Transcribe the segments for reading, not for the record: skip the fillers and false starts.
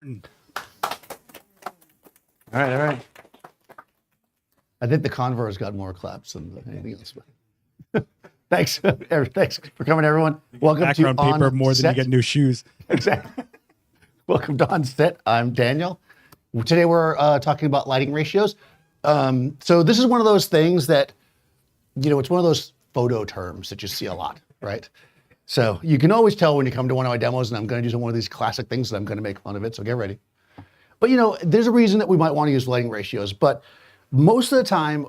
All right. I think the Converse got more claps than anything else. Thanks for coming, everyone. Welcome Background to paper On more than Set. you get new shoes. Exactly. Welcome to OnSet. I'm Daniel. Today we're talking about lighting ratios. So this is one of those things that, it's one of those photo terms that you see a lot, right? So you can always tell when you come to one of my demos, and I'm going to do one of these classic things that I'm going to make fun of it, so get ready. But there's a reason that we might want to use lighting ratios, but most of the time,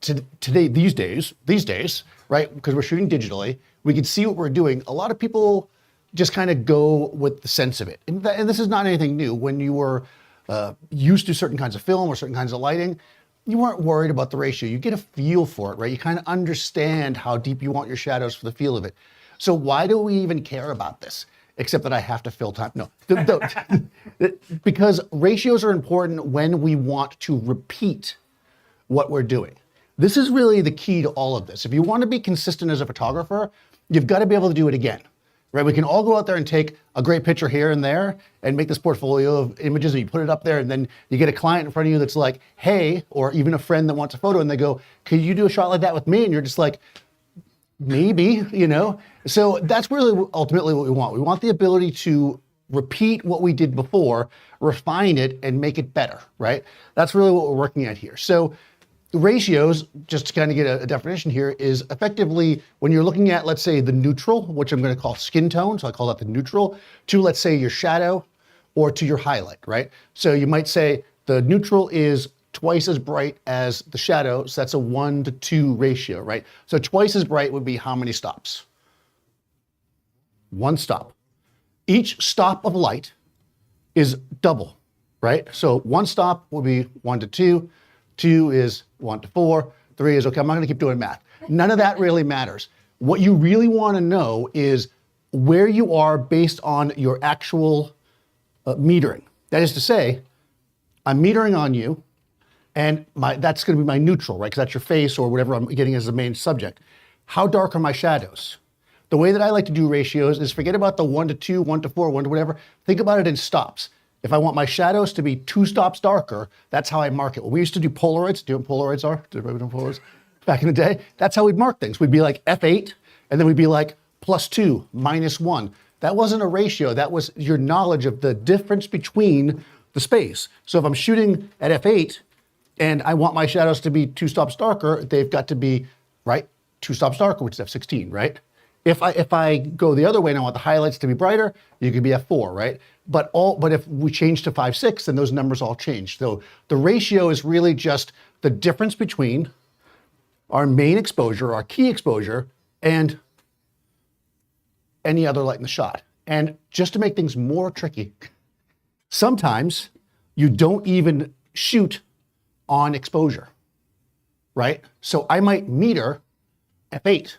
these days, right, because we're shooting digitally, we can see what we're doing. A lot of people just kind of go with the sense of it. And this is not anything new. When you were used to certain kinds of film or certain kinds of lighting, you weren't worried about the ratio. You get a feel for it, right? You kind of understand how deep you want your shadows for the feel of it. So why do we even care about this? Except that I have to fill time. No, because ratios are important when we want to repeat what we're doing. This is really the key to all of this. If you want to be consistent as a photographer, you've got to be able to do it again, right? We can all go out there and take a great picture here and there and make this portfolio of images, and you put it up there, and then you get a client in front of you that's like, hey, or even a friend that wants a photo, and they go, could you do a shot like that with me? And you're just like, maybe, So that's really ultimately what we want. We want the ability to repeat what we did before, refine it, and make it better, right? That's really what we're working at here. So ratios, just to kind of get a definition here, is effectively when you're looking at, let's say, the neutral, which I'm going to call skin tone, so I call that the neutral, to, let's say, your shadow or to your highlight, right? So you might say the neutral is twice as bright as the shadow, so that's a 1:2 ratio, right? So twice as bright would be how many stops? One stop. Each stop of light is double, right? So one stop will be 1:2, 2 is 1:4, 3 is, okay, I'm not gonna keep doing math. None of that really matters. What you really wanna know is where you are based on your actual metering. That is to say, I'm metering on you, and that's gonna be my neutral, right? Because that's your face or whatever I'm getting as the main subject. How dark are my shadows? The way that I like to do ratios is forget about the 1:2, 1:4, 1 to whatever. Think about it in stops. If I want my shadows to be 2 stops darker, that's how I mark it. When we used to do Polaroids, do you know what Polaroids are? Did everybody know Polaroids? Back in the day, that's how we'd mark things. We'd be like F8, and then we'd be like +2, -1. That wasn't a ratio, that was your knowledge of the difference between the space. So if I'm shooting at F8, and I want my shadows to be 2 stops darker, they've got to be, right, 2 stops darker, which is F16, right? If I go the other way and I want the highlights to be brighter, you could be F4, right? But if we change to 5/6, then those numbers all change. So the ratio is really just the difference between our main exposure, our key exposure, and any other light in the shot. And just to make things more tricky, sometimes you don't even shoot on exposure, right? So I might meter F8,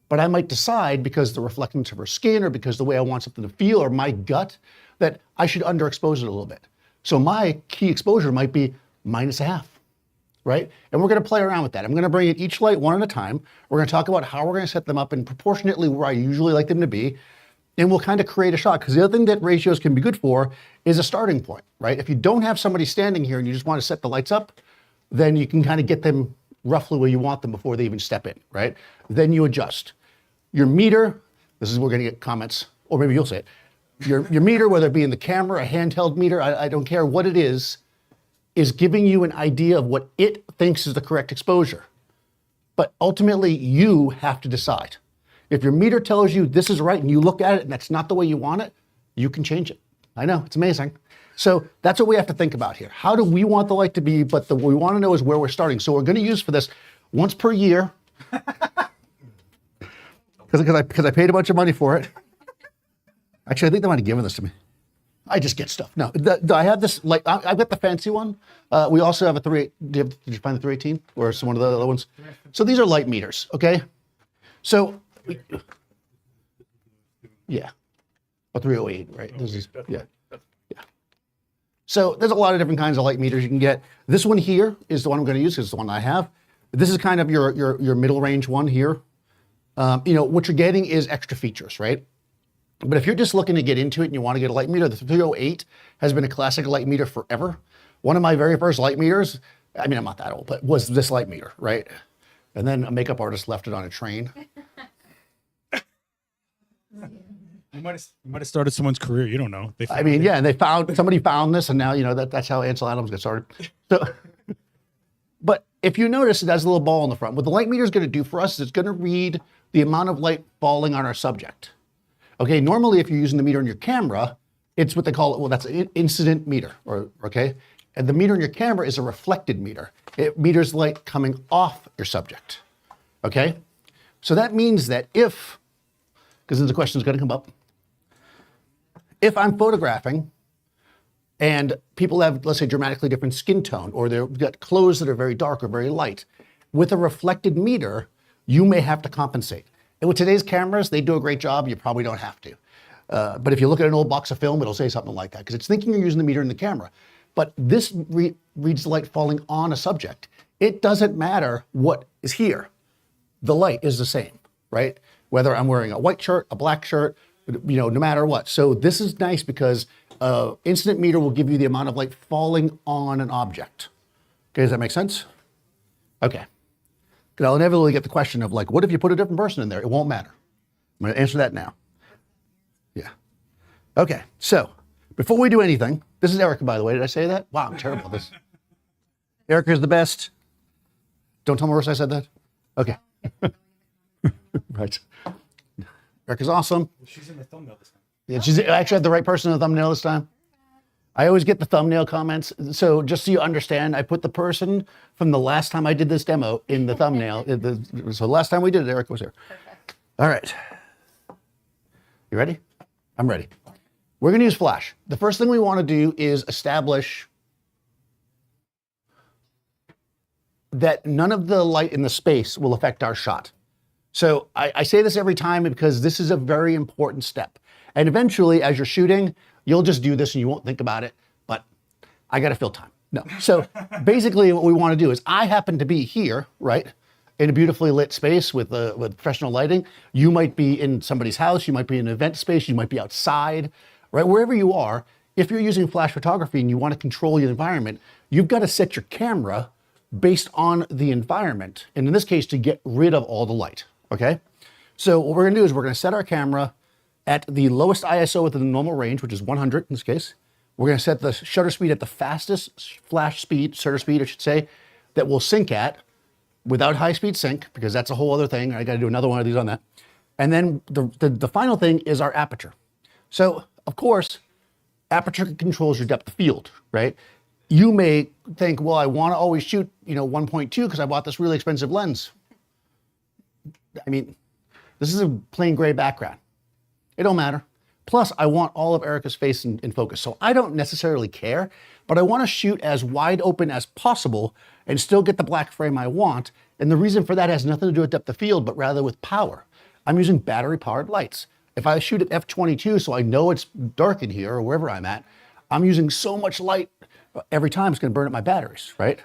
but I might decide, because the reflectance of her skin or because the way I want something to feel or my gut, that I should underexpose it a little bit. So my key exposure might be -0.5, right? And we're gonna play around with that. I'm gonna bring in each light one at a time. We're gonna talk about how we're gonna set them up and proportionately where I usually like them to be. And we'll kind of create a shot, because the other thing that ratios can be good for is a starting point, right? If you don't have somebody standing here and you just want to set the lights up, then you can kind of get them roughly where you want them before they even step in, right? Then you adjust. Your meter, this is where we're gonna get comments, or maybe you'll say it. Your meter, whether it be in the camera, a handheld meter, I don't care what it is giving you an idea of what it thinks is the correct exposure. But ultimately, you have to decide. If your meter tells you this is right and you look at it and that's not the way you want it, you can change it. I know, it's amazing. So that's what we have to think about here. How do we want the light to be, but what we want to know is where we're starting. So we're going to use for this once per year, because I paid a bunch of money for it. Actually, I think they might have given this to me. I just get stuff. No, I have this, like, I've got the fancy one. We also have a 3, did you find the 318 or some one of the other ones? So these are light meters, okay? So, yeah, a 308, right? This is, yeah. So there's a lot of different kinds of light meters you can get. This one here is the one I'm going to use because it's the one I have. This is kind of your middle range one here. What you're getting is extra features, right? But if you're just looking to get into it and you want to get a light meter, the 308 has been a classic light meter forever. One of my very first light meters, I mean, I'm not that old, but was this light meter, right? And then a makeup artist left it on a train. You might have started someone's career. You don't know. I mean, yeah, and somebody found this, and now, you know, that's how Ansel Adams got started. So, but if you notice, it has a little ball in the front. What the light meter is going to do for us is it's going to read the amount of light falling on our subject. Okay, normally if you're using the meter in your camera, it's what they call it, well, that's an incident meter, okay? And the meter in your camera is a reflected meter. It meters light coming off your subject, okay? So that means that if, because then the question is going to come up, if I'm photographing and people have, let's say, dramatically different skin tone, or they've got clothes that are very dark or very light, with a reflected meter, you may have to compensate. And with today's cameras, they do a great job. You probably don't have to. But if you look at an old box of film, it'll say something like that, because it's thinking you're using the meter in the camera. But this reads the light falling on a subject. It doesn't matter what is here. The light is the same, right? Whether I'm wearing a white shirt, a black shirt, you know, no matter what. So this is nice because incident meter will give you the amount of light falling on an object. Okay, does that make sense? Okay. Because I'll inevitably get the question of like, what if you put a different person in there? It won't matter. I'm going to answer that now. Yeah. Okay, so before we do anything, this is Erica, by the way. Did I say that? Wow, I'm terrible at this. Erica's the best. Don't tell Marissa I said that. Okay. Right. Erica's awesome. She's in the thumbnail this time. Yeah, she's actually had the right person in the thumbnail this time. I always get the thumbnail comments. So just so you understand, I put the person from the last time I did this demo in the thumbnail. So the last time we did it, Erica was here. Perfect. All right. You ready? I'm ready. We're going to use flash. The first thing we want to do is establish that none of the light in the space will affect our shot. So I say this every time because this is a very important step. And eventually, as you're shooting, you'll just do this and you won't think about it, but I got to fill time. No. So basically what we want to do is I happen to be here, right, in a beautifully lit space with professional lighting. You might be in somebody's house. You might be in an event space. You might be outside, right? Wherever you are, if you're using flash photography and you want to control your environment, you've got to set your camera based on the environment. And in this case, to get rid of all the light, okay? So what we're going to do is we're going to set our camera at the lowest ISO within the normal range, which is 100 in this case. We're going to set the shutter speed at the fastest flash speed, shutter speed, I should say, that we'll sync at without high speed sync, because that's a whole other thing. I got to do another one of these on that. And then the final thing is our aperture. So of course, aperture controls your depth of field, right? You may think, well, I want to always shoot, 1.2 because I bought this really expensive lens. I mean, this is a plain gray background. It don't matter. Plus, I want all of Erica's face in focus. So I don't necessarily care, but I want to shoot as wide open as possible and still get the black frame I want. And the reason for that has nothing to do with depth of field, but rather with power. I'm using battery-powered lights. If I shoot at f22, so I know it's dark in here or wherever I'm at, I'm using so much light every time it's going to burn up my batteries, right?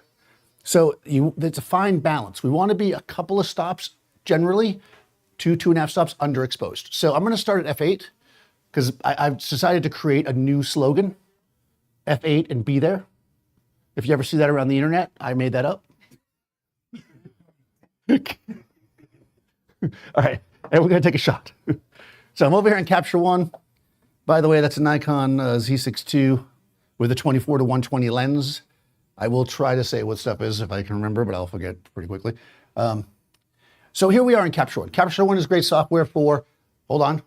So it's a fine balance. We want to be a couple of stops, generally, 2.5 stops underexposed. So I'm going to start at f8 because I've decided to create a new slogan, f8 and be there. If you ever see that around the internet, I made that up. All right, and we're going to take a shot. So I'm over here in Capture One. By the way, that's a Nikon Z6ii with a 24-120 lens. I will try to say what stuff is if I can remember, but I'll forget pretty quickly. So here we are in Capture One. Capture One is great software for, hold on,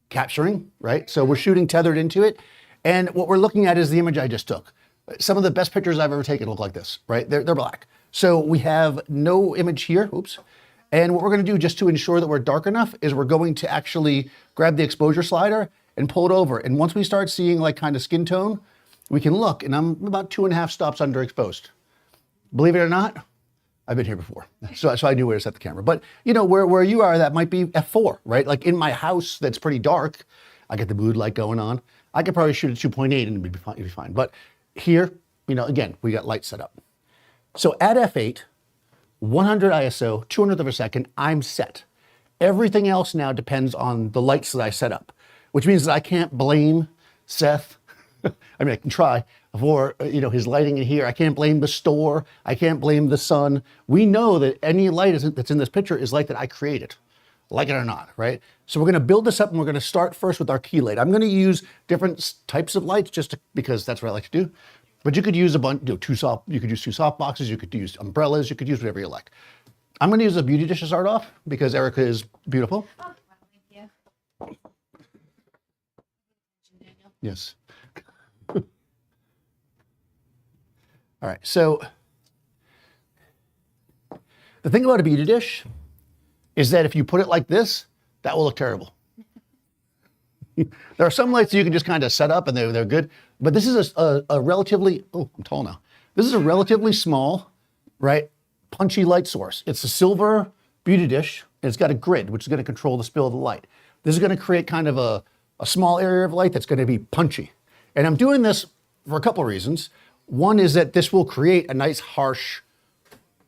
capturing, right? So we're shooting tethered into it. And what we're looking at is the image I just took. Some of the best pictures I've ever taken look like this, right? They're black. So we have no image here, oops. And what we're gonna do just to ensure that we're dark enough is we're going to actually grab the exposure slider and pull it over. And once we start seeing like kind of skin tone, we can look, and I'm about 2.5 stops underexposed. Believe it or not, I've been here before. So I knew where to set the camera. But where you are, that might be f4, right? Like in my house that's pretty dark, I get the mood light going on. I could probably shoot at 2.8 and it'd be fine. But here, again, we got light set up. So at f8, 100 ISO, 200th of a second, I'm set. Everything else now depends on the lights that I set up. which means that I can't blame Seth. I mean, I can try for, his lighting in here. I can't blame the store. I can't blame the sun. We know that any light that's in this picture is light that I created, like it or not, right? So we're gonna build this up and we're gonna start first with our key light. I'm gonna use different types of lights because that's what I like to do. But you could use you could use two soft boxes, you could use umbrellas, you could use whatever you like. I'm gonna use a beauty dish to start off because Erica is beautiful. Oh, well, thank you. Yes. All right, so the thing about a beauty dish is that if you put it like this, that will look terrible. There are some lights that you can just kind of set up and they're good, but this is a relatively, oh, I'm tall now. This is a relatively small, right, punchy light source. It's a silver beauty dish, and it's got a grid, which is gonna control the spill of the light. This is gonna create kind of a small area of light that's gonna be punchy. And I'm doing this for a couple of reasons. One is that this will create a nice harsh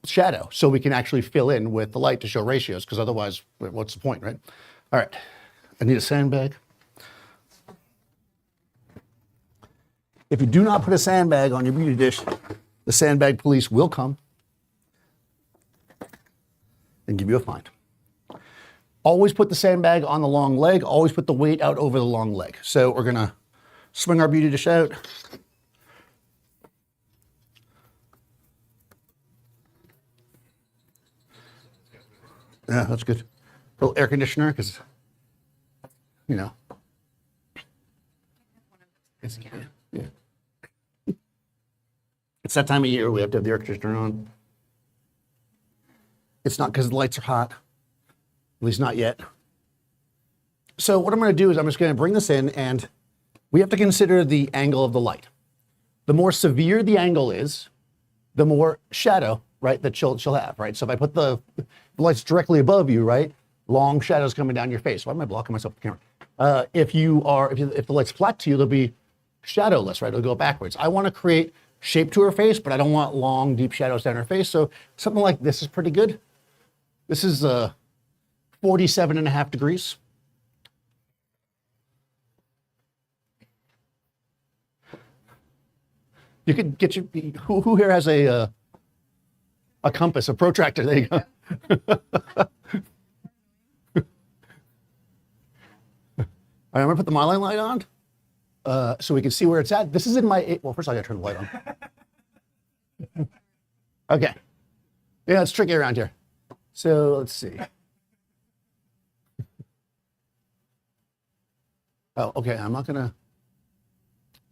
shadow so we can actually fill in with the light to show ratios, because otherwise, what's the point, right? All right, I need a sandbag. If you do not put a sandbag on your beauty dish, the sandbag police will come and give you a fine. Always put the sandbag on the long leg, always put the weight out over the long leg. So we're gonna swing our beauty dish out. Yeah, that's good. A little air conditioner, because, it's, yeah. It's that time of year we have to have the air conditioner on. It's not because the lights are hot, at least not yet. So what I'm going to do is I'm just going to bring this in, and we have to consider the angle of the light. The more severe the angle is, the more shadow, right, that she'll have, right? So if I put the lights directly above you, right, long shadows coming down your face. Why am I blocking myself with the camera? If the light's flat to you, they'll be shadowless, right? It'll go backwards. I want to create shape to her face, but I don't want long, deep shadows down her face. So something like this is pretty good. This is 47.5 degrees. You could get who here has a compass, a protractor? There you go. All right, I'm gonna put the myline light on so we can see where it's at. This is in my, well, first I gotta turn the light on. Okay. Yeah, it's tricky around here. So let's see. Oh, okay, I'm not gonna.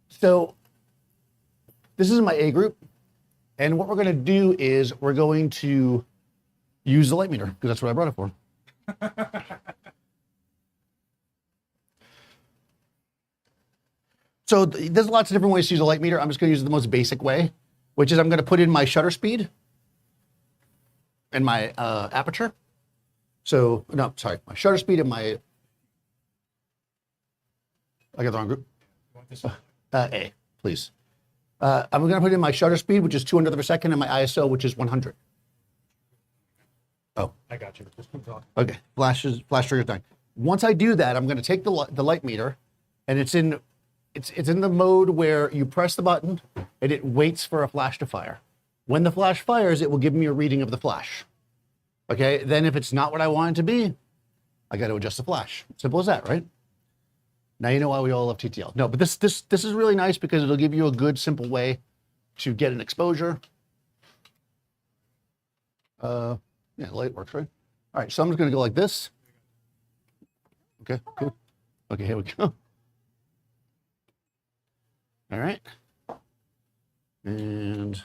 So this is my A group. And what we're gonna do is we're going to use the light meter, because that's what I brought it for. So there's lots of different ways to use a light meter. I'm just gonna use the most basic way, which is I'm gonna put in my shutter speed and my aperture. So, no, sorry, my shutter speed and my, I got the wrong group. A, please. I'm going to put in my shutter speed, which is 200th of a second, and my ISO, which is 100. Oh. I got you. Just keep talking. Okay, flash trigger thing. Once I do that, I'm going to take the light meter, and it's in the mode where you press the button, and it waits for a flash to fire. When the flash fires, it will give me a reading of the flash. Okay, then if it's not what I want it to be, I got to adjust the flash. Simple as that, right? Now you know why we all love TTL. No, but this is really nice because it'll give you a good, simple way to get an exposure. Yeah, the light works, right? All right, so I'm just gonna go like this. Okay, cool. Okay, here we go. All right. And,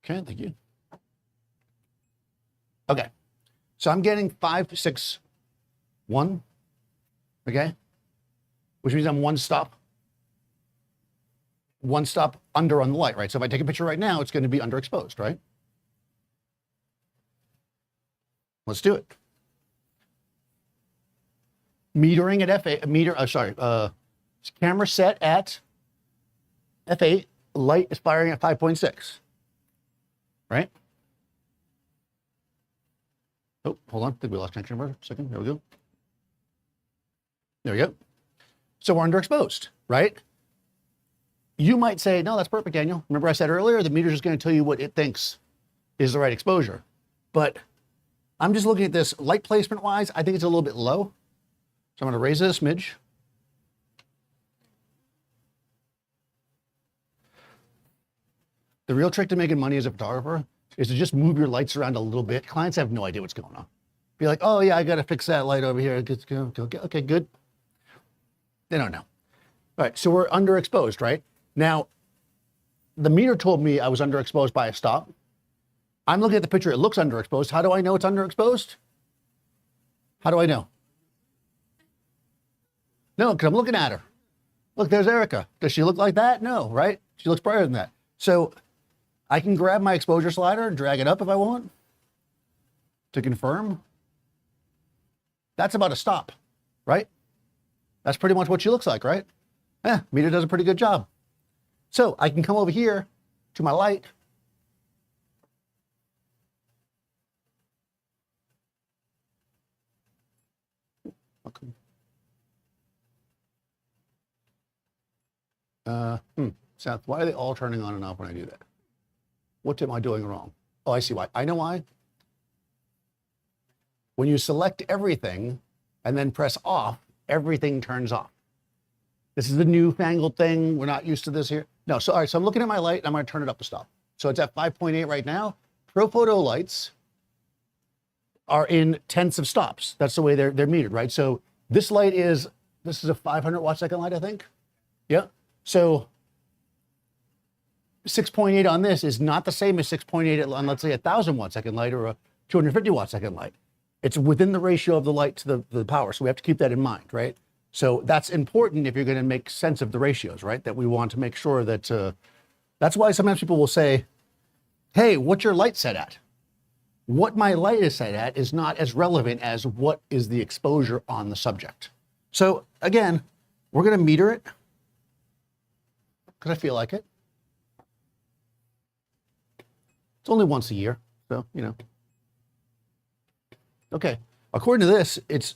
okay, thank you. Okay, so I'm getting 5, 6, 1, okay? Which means I'm one stop under on the light, right? So if I take a picture right now, it's gonna be underexposed, right? Let's do it. Metering at f8, camera set at f8, light is firing at 5.6, right? Oh, hold on. I think we lost connection for a second. There we go. There we go. So we're underexposed, right? You might say, no, that's perfect, Daniel. Remember I said earlier, the meter's just going to tell you what it thinks is the right exposure. But I'm just looking at this light placement wise. I think it's a little bit low. So I'm going to raise it a smidge. The real trick to making money as a photographer is to just move your lights around a little bit. Clients have no idea what's going on. Be like, oh yeah, I got to fix that light over here. Okay, good. They don't know. All right, so we're underexposed, right? Now, the meter told me I was underexposed by a stop. I'm looking at the picture, it looks underexposed. How do I know it's underexposed? How do I know? No, because I'm looking at her. Look, there's Erica. Does she look like that? No, right? She looks brighter than that. So I can grab my exposure slider and drag it up if I want to confirm. That's about a stop, right? That's pretty much what she looks like, right? Yeah, meter does a pretty good job. So I can come over here to my light. Okay. Seth, why are they all turning on and off when I do that? What am I doing wrong? Oh, I see why. I know why. When you select everything and then press off, everything turns off. This is the newfangled thing. We're not used to this here. No, so all right, so I'm looking at my light and I'm going to turn it up a stop. So it's at 5.8 right now. Profoto lights are in tenths of stops. That's the way they're metered, right? So this light is, this is a 500 watt second light, I think. Yeah. So 6.8 on this is not the same as 6.8 on, let's say, a 1,000 watt second light or a 250 watt second light. It's within the ratio of the light to the power. So we have to keep that in mind, right? So that's important if you're going to make sense of the ratios, right? That we want to make sure that, that's why sometimes people will say, hey, what's your light set at? What my light is set at is not as relevant as what is the exposure on the subject. So again, we're going to meter it because I feel like it. It's only once a year, so, you know. Okay, according to this, it's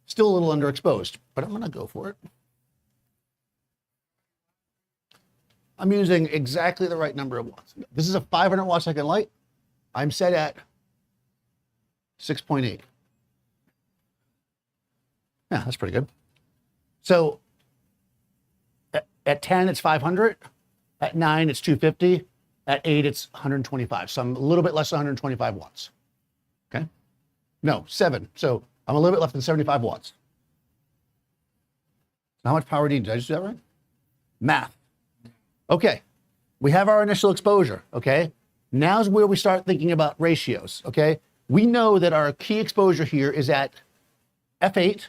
still a little underexposed, but I'm gonna go for it. I'm using exactly the right number of watts. This is a 500 watt second light. I'm set at 6.8. Yeah, that's pretty good. So at 10, it's 500. At 9, it's 250. At 8, it's 125. So I'm a little bit less than 125 watts. Okay? No, 7. So I'm a little bit less than 75 watts. How much power do you need? Did I just do that right? Math. Okay. We have our initial exposure. Okay? Now's where we start thinking about ratios. Okay? We know that our key exposure here is at f8,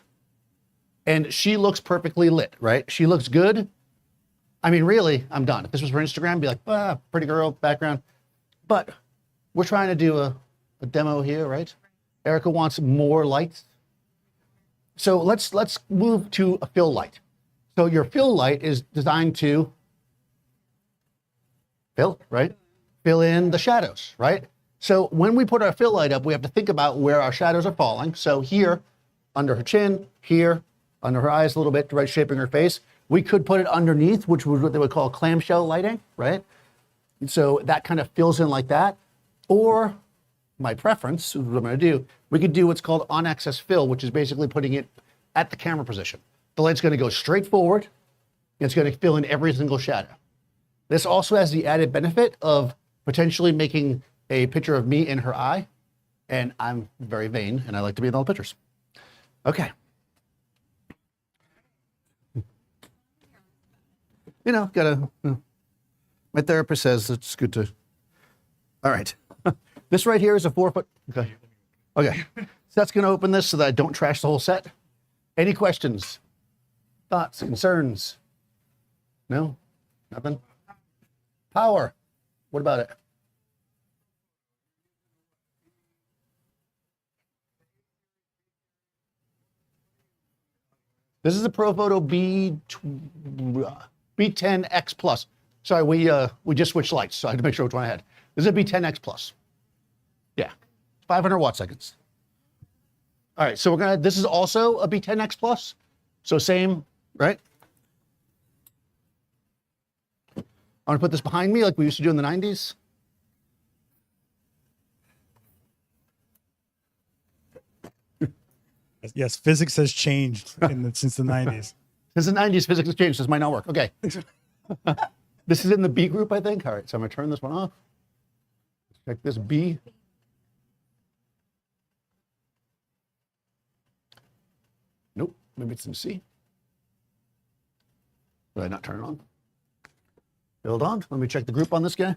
and she looks perfectly lit, right? She looks good. I mean, really, I'm done. If this was for Instagram, I'd be like, ah, pretty girl, background. But we're trying to do a demo here, right? Erica wants more lights. So let's move to a fill light. So your fill light is designed to fill, right? Fill in the shadows, right? So when we put our fill light up, we have to think about where our shadows are falling. So here, under her chin, here, under her eyes a little bit, right, shaping her face. We could put it underneath, which was what they would call clamshell lighting, right? And so that kind of fills in like that. Or my preference, what I'm gonna do, we could do what's called on-axis fill, which is basically putting it at the camera position. The light's gonna go straight forward, and it's gonna fill in every single shadow. This also has the added benefit of potentially making a picture of me in her eye, and I'm very vain, and I like to be in all the pictures. Okay. You know, my therapist says it's good to, all right. This right here is a 4 foot, okay. Okay, Seth's gonna open this so that I don't trash the whole set. Any questions, thoughts, concerns? No, nothing? Power, what about it? This is a Profoto B10x Plus. Sorry, we just switched lights, so I had to make sure which one I had. This is a B10x Plus. Yeah. 500 watt seconds. All right, so this is also a B10X Plus. So same, right? I'm gonna put this behind me like we used to do in the 90s. Yes, physics has changed since the 90s. Since the 90s, physics has changed. This might not work. Okay. This is in the B group, I think. All right, so I'm gonna turn this one off. Check this B. Nope, maybe it's in C. Did I not turn it on? Hold on, let me check the group on this guy.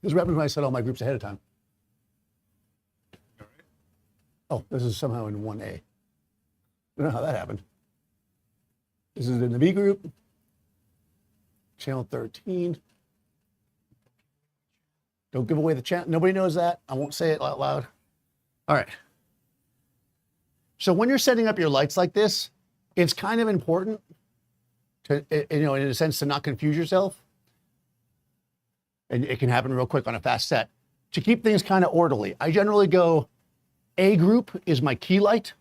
This is what happens when I set all my groups ahead of time. Oh, this is somehow in 1A. I don't know how that happened. This is in the B group. Channel 13. Don't give away the channel. Nobody knows that. I won't say it out loud. All right. So when you're setting up your lights like this, it's kind of important to, in a sense, to not confuse yourself. And it can happen real quick on a fast set. To keep things kind of orderly, I generally go A group is my key light,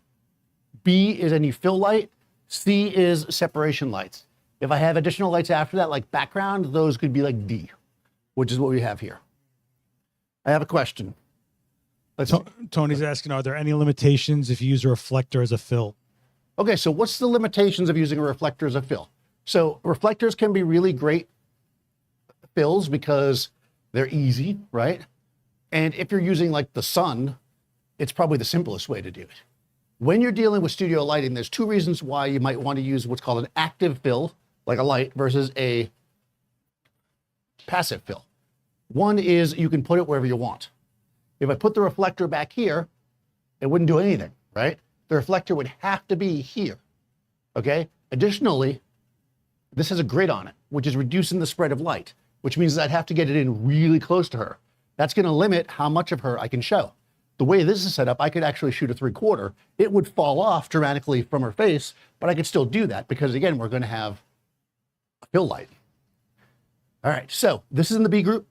B is any fill light, C is separation lights. If I have additional lights after that, like background, those could be like D, which is what we have here. I have a question. Tony's asking, are there any limitations if you use a reflector as a fill? Okay, so what's the limitations of using a reflector as a fill? So reflectors can be really great fills because they're easy, right? And if you're using like the sun, it's probably the simplest way to do it. When you're dealing with studio lighting, there's two reasons why you might want to use what's called an active fill, like a light, versus a passive fill. One is you can put it wherever you want. If I put the reflector back here, it wouldn't do anything, right? The reflector would have to be here, okay? Additionally, this has a grid on it, which is reducing the spread of light, which means that I'd have to get it in really close to her. That's gonna limit how much of her I can show. The way this is set up, I could actually shoot a 3/4. It would fall off dramatically from her face, but I could still do that because again, we're gonna have a fill light. All right, so this is in the B group.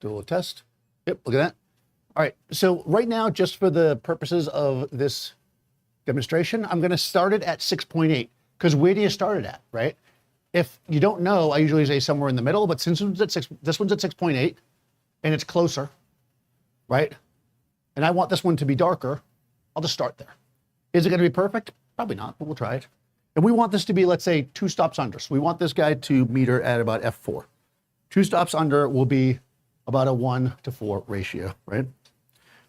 Do a little test. Yep, look at that. All right, so right now, just for the purposes of this demonstration, I'm gonna start it at 6.8, because where do you start it at, right? If you don't know, I usually say somewhere in the middle, but since this one's at 6.8, and it's closer, right? And I want this one to be darker, I'll just start there. Is it gonna be perfect? Probably not, but we'll try it. And we want this to be, let's say, 2 stops under. So we want this guy to meter at about f4. 2 stops under will be about a 1:4 ratio, right?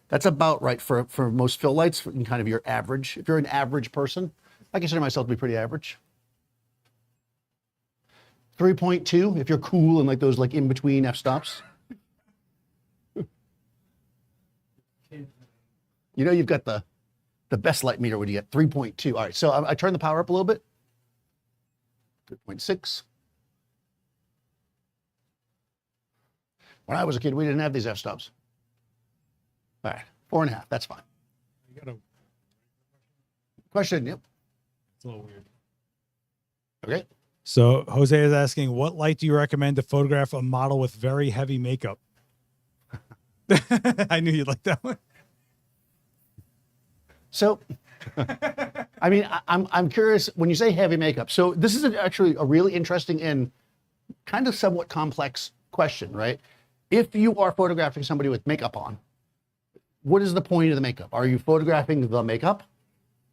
That's about right for most fill lights, for kind of your average. If you're an average person, I consider myself to be pretty average. 3.2, if you're cool and like those like in between f-stops. You know you've got the best light meter when you get 3.2. All right, so I turn the power up a little bit. 3.6. When I was a kid, we didn't have these f-stops. All right, 4.5, that's fine. You got a Question, yep. It's a little weird. Okay. So Jose is asking, what light do you recommend to photograph a model with very heavy makeup? I knew you'd like that one. So, I mean, I'm curious, when you say heavy makeup, so this is actually a really interesting and kind of somewhat complex question, right? If you are photographing somebody with makeup on, what is the point of the makeup? Are you photographing the makeup?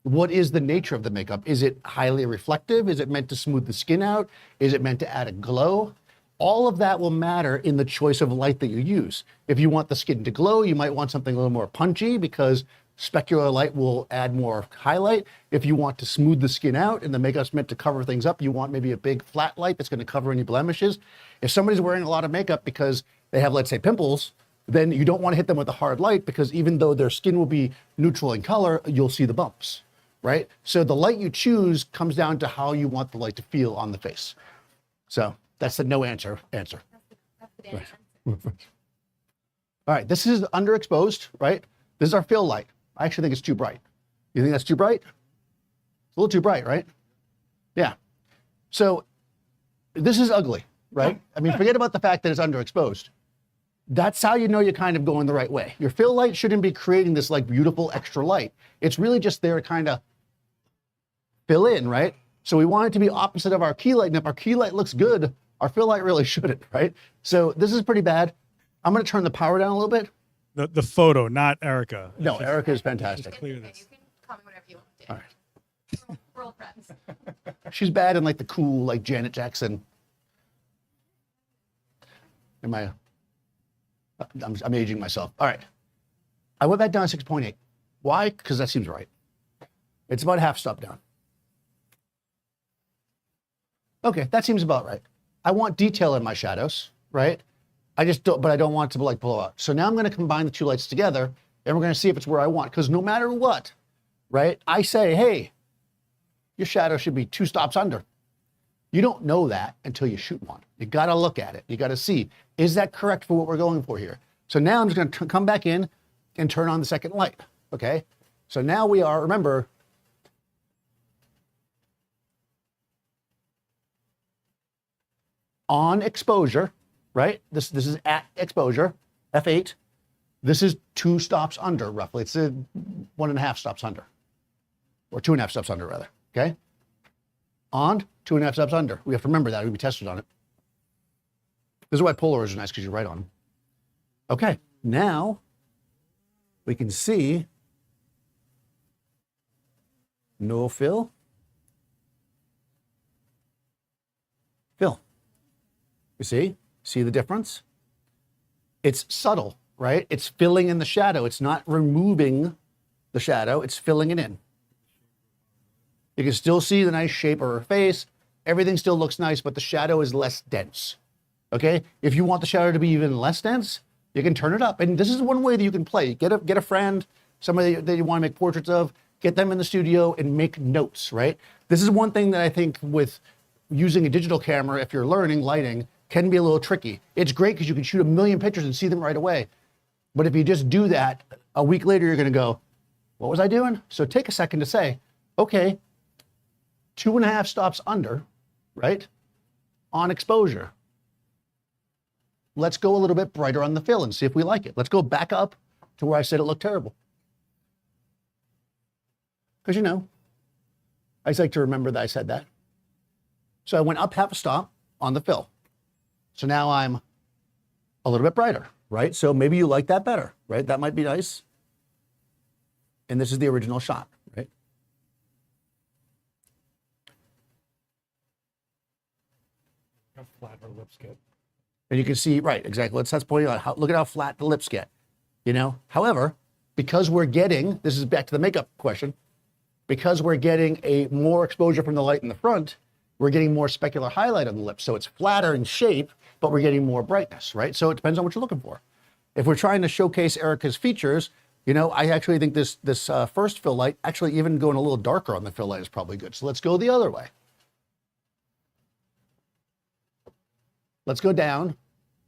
What is the nature of the makeup? Is it highly reflective? Is it meant to smooth the skin out? Is it meant to add a glow? All of that will matter in the choice of light that you use. If you want the skin to glow, you might want something a little more punchy because specular light will add more highlight. If you want to smooth the skin out and the makeup's meant to cover things up, you want maybe a big flat light that's going to cover any blemishes. If somebody's wearing a lot of makeup because they have, let's say, pimples, then you don't want to hit them with a hard light because even though their skin will be neutral in color, you'll see the bumps, right? So the light you choose comes down to how you want the light to feel on the face. So that's the no answer. That's the damn Right. All right, this is underexposed, right? This is our fill light. I actually think it's too bright. You think that's too bright? It's a little too bright, right? Yeah. So this is ugly, right? I mean, forget about the fact that it's underexposed. That's how you know you're kind of going the right way. Your fill light shouldn't be creating this like beautiful extra light. It's really just there to kind of fill in, right? So we want it to be opposite of our key light. And if our key light looks good, our fill light really shouldn't, right? So this is pretty bad. I'm going to turn the power down a little bit. The photo, not Erica. No, Erica is fantastic. Clear Okay, this. you can call me whatever you want to do. All right. We're all friends. She's bad in like the cool, like Janet Jackson. I'm aging myself. All right. I went back down to 6.8. Why? Because that seems right. It's about half stop down. Okay, that seems about right. I want detail in my shadows, right? I just don't, but I don't want it to like blow out. So now I'm going to combine the two lights together and we're going to see if it's where I want. Because no matter what, right? I say, hey, your shadow should be 2 stops under. You don't know that until you shoot one. You got to look at it. You got to see, is that correct for what we're going for here? So now I'm just going to come back in and turn on the second light. Okay. So now we are, remember, on exposure, right? This is at exposure, F8. This is 2 stops under roughly. It's 1.5 stops under, or 2.5 stops under rather, okay? On, 2.5 stops under. We have to remember that, we tested on it. This is why polars are nice, because you're right on them. Okay, now we can see no fill. Fill. You see the difference? It's subtle, right? It's filling in the shadow. It's not removing the shadow, it's filling it in. You can still see the nice shape of her face. Everything still looks nice, but the shadow is less dense. Okay? If you want the shadow to be even less dense, you can turn it up. And this is one way that you can play. Get a friend, somebody that you want to make portraits of, get them in the studio and make notes, right? This is one thing that I think with using a digital camera, if you're learning lighting, can be a little tricky. It's great because you can shoot 1 million pictures and see them right away. But if you just do that, a week later, you're going to go, what was I doing? So take a second to say, okay, 2.5 stops under, right? On exposure. Let's go a little bit brighter on the fill and see if we like it. Let's go back up to where I said it looked terrible. Because, you know, I just like to remember that I said that. So I went up half a stop on the fill. So now I'm a little bit brighter, right? So maybe you like that better, right? That might be nice. And this is the original shot, right? How flat her lips get. And you can see, right, exactly. That's pointing out, how, look at how flat the lips get, you know? However, because we're getting, this is back to the makeup question, because we're getting a more exposure from the light in the front, we're getting more specular highlight on the lips. So it's flatter in shape, but we're getting more brightness, right? So it depends on what you're looking for. If we're trying to showcase Erica's features, you know, I actually think this first fill light, actually even going a little darker on the fill light is probably good. So let's go the other way. Let's go down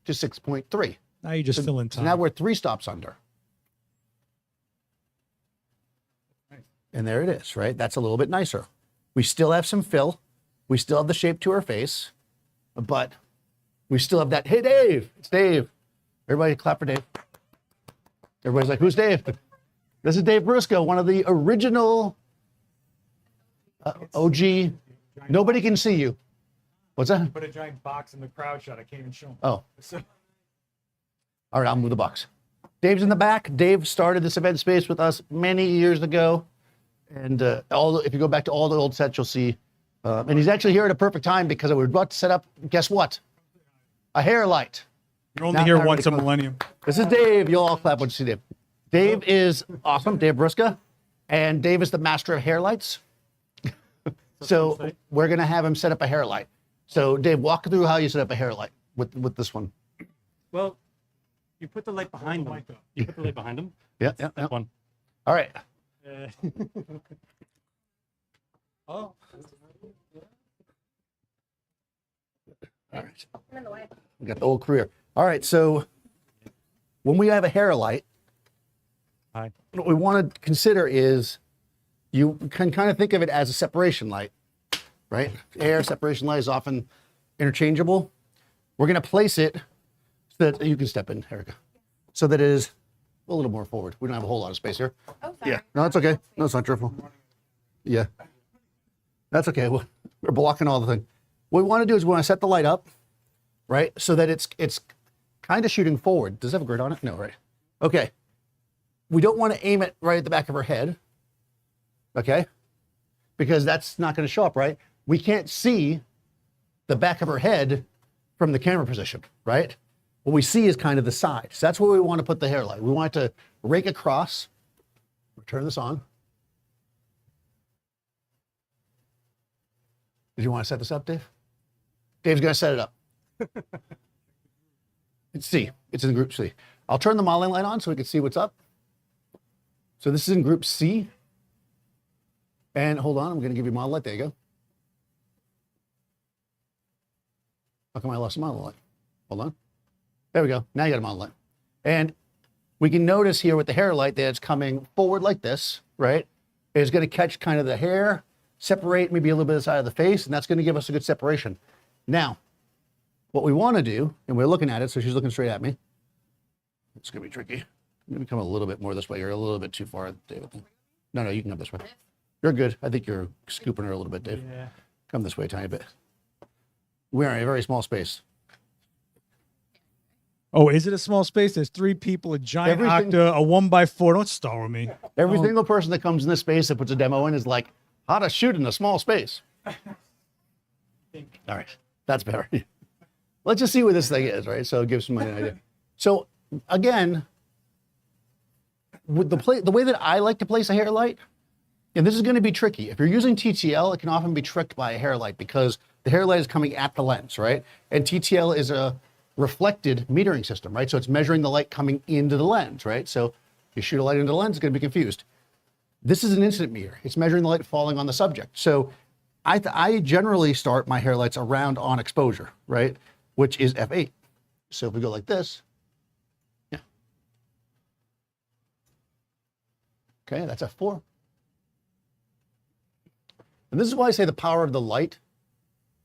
to 6.3. Now you just fill in So time. now we're 3 stops under. And there it is, right? That's a little bit nicer. We still have some fill. We still have the shape to her face, but we still have that, hey, Dave, it's Dave. Everybody clap for Dave. Everybody's like, who's Dave? This is Dave Briscoe, one of the original OG. Nobody can see you. What's that? Put a giant box in the crowd shot. I can't even show them. Oh. All right, I'll move the box. Dave's in the back. Dave started this event space with us many years ago. And if you go back to all the old sets, you'll see. And he's actually here at a perfect time because I was about to set up, guess what? A hair light. You're only Not here really once a close. millennium. This is Dave. You'll all clap when you see Dave. Dave is awesome, Dave Briscoe. And Dave is the master of hair lights. So we're going to have him set up a hair light. So Dave, walk through how you set up a hair light with this one. Well, you put the light behind them. You put the light behind them. Yeah, That's yeah. one. All right. Oh. All right. I'm in the way. We got the old career. All right, so when we have a hair light, Hi. what we want to consider is you can kind of think of it as a separation light, right? Air separation light is often interchangeable. We're going to place it So that you can step in, Erica. So that it is a little more forward. We don't have a whole lot of space here. Oh, sorry. Yeah, no, that's okay. No, it's not your fault. Yeah, that's okay. We're blocking all the thing. What we want to do is we want to set the light up, right? So that it's kind of shooting forward. Does it have a grid on it? No, right? Okay. We don't want to aim it right at the back of her head, okay? Because that's not going to show up, right? We can't see the back of her head from the camera position, right? What we see is kind of the side. So that's where we want to put the hair light. We want it to rake across. Turn this on. Did you want to set this up, Dave? Dave's going to set it up. It's C. It's in group C. I'll turn the modeling light on so we can see what's up. So this is in group C. And hold on, I'm going to give you model light. There you go. How come I lost the model light? Hold on. There we go. Now you got a model light. And we can notice here with the hair light that it's coming forward like this, right? It's going to catch kind of the hair, separate maybe a little bit of the side of the face, and that's going to give us a good separation. Now, what we want to do, and we're looking at it, so she's looking straight at me. It's going to be tricky. I'm going to come a little bit more this way. You're a little bit too far, David. No, you can come this way. You're good. I think you're scooping her a little bit, Dave. Yeah. Come this way a tiny bit. We're in a very small space. Oh, is it a small space? There's 3 people, a giant Everything- Octa, a 1x4. Don't star with me. Every Oh. single person that comes in this space that puts a demo in is like, how to shoot in a small space. All right, that's better. Let's just see what this thing is, right? So it gives somebody an idea. So again, with the way that I like to place a hair light, and this is going to be tricky. If you're using TTL, it can often be tricked by a hair light because the hair light is coming at the lens, right? And TTL is a reflected metering system, right? So it's measuring the light coming into the lens, right? So you shoot a light into the lens, it's going to be confused. This is an incident meter. It's measuring the light falling on the subject. So I generally start my hair lights around on exposure, right? Which is F8. So if we go like this, yeah. Okay, that's F4. And this is why I say the power of the light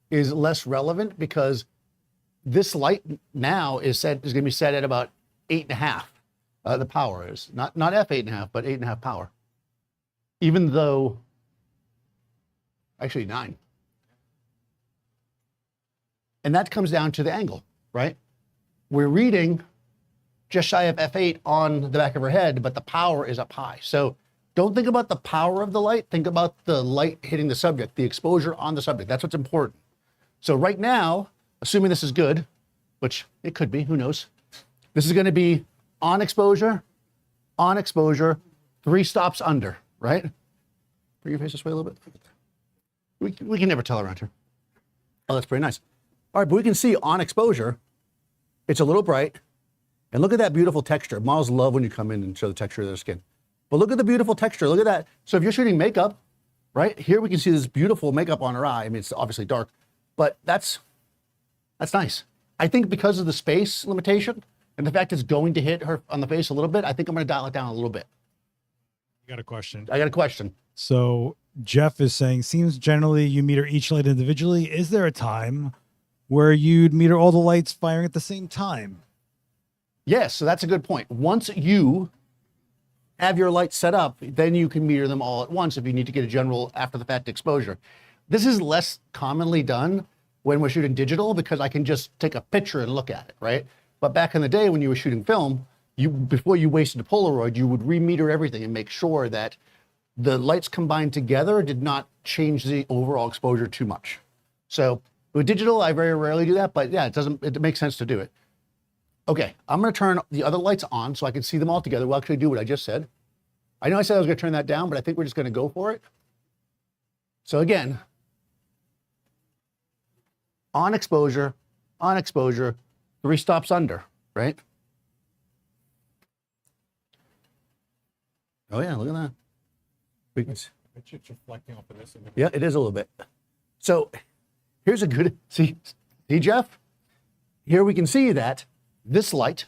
is less relevant, because this light now is going to be set at about 8.5. The power is not F8.5, but 8.5 power. Even though, actually 9. And that comes down to the angle, right? We're reading just shy of F8 on the back of her head, but the power is up high. So don't think about the power of the light. Think about the light hitting the subject, the exposure on the subject. That's what's important. So right now, assuming this is good, which it could be, who knows? This is going to be on exposure, 3 stops under, right? Bring your face this way a little bit. We can never tell around here. Oh, that's pretty nice. All right, but we can see on exposure, it's a little bright. And look at that beautiful texture. Models love when you come in and show the texture of their skin. But look at the beautiful texture. Look at that. So if you're shooting makeup, right, here we can see this beautiful makeup on her eye. I mean, it's obviously dark, but that's nice. I think because of the space limitation and the fact it's going to hit her on the face a little bit, I think I'm going to dial it down a little bit. You got a question. I got a question. So Jeff is saying, seems generally you meter each light individually. Is there a time where you'd meter all the lights firing at the same time? Yes, so that's a good point. Once you have your lights set up, then you can meter them all at once if you need to get a general after the fact exposure. This is less commonly done when we're shooting digital because I can just take a picture and look at it, right? But back in the day when you were shooting film, before you wasted a Polaroid, you would remeter everything and make sure that the lights combined together did not change the overall exposure too much. So with digital, I very rarely do that, but yeah, it makes sense to do it. Okay, I'm gonna turn the other lights on so I can see them all together. We'll actually do what I just said. I know I said I was gonna turn that down, but I think we're just gonna go for it. So again, on exposure, 3 stops under, right? Oh yeah, look at that. We can see. It's reflecting off of this. Yeah, it is a little bit. So here's a good, see Jeff? Here we can see that this light